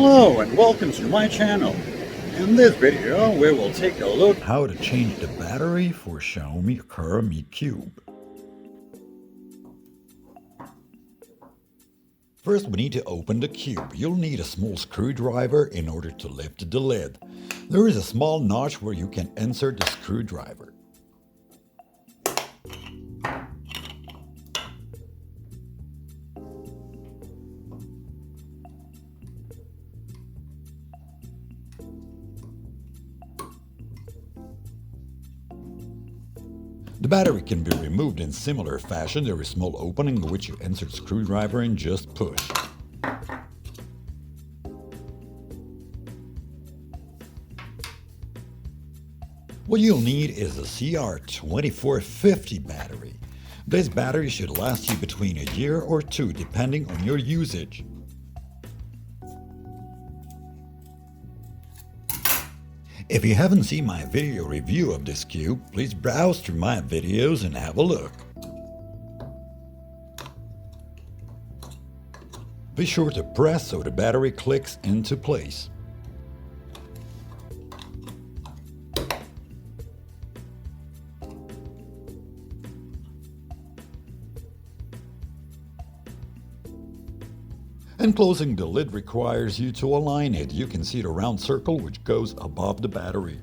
Hello and welcome to my channel. In this video we will take a look at how to change the battery for Xiaomi Aqara Mi Cube. First we need to open the cube. You'll need a small screwdriver in order to lift the lid. There is a small notch where you can insert the screwdriver. The battery can be removed in similar fashion. There is a small opening in which you insert screwdriver and just push. What you'll need is a CR2450 battery. This battery should last you between a year or two depending on your usage. If you haven't seen my video review of this cube, please browse through my videos and have a look. Be sure to press so the battery clicks into place. And closing the lid requires you to align it. You can see the round circle which goes above the battery.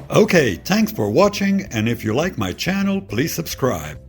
Okay, thanks for watching, and if you like my channel, please subscribe.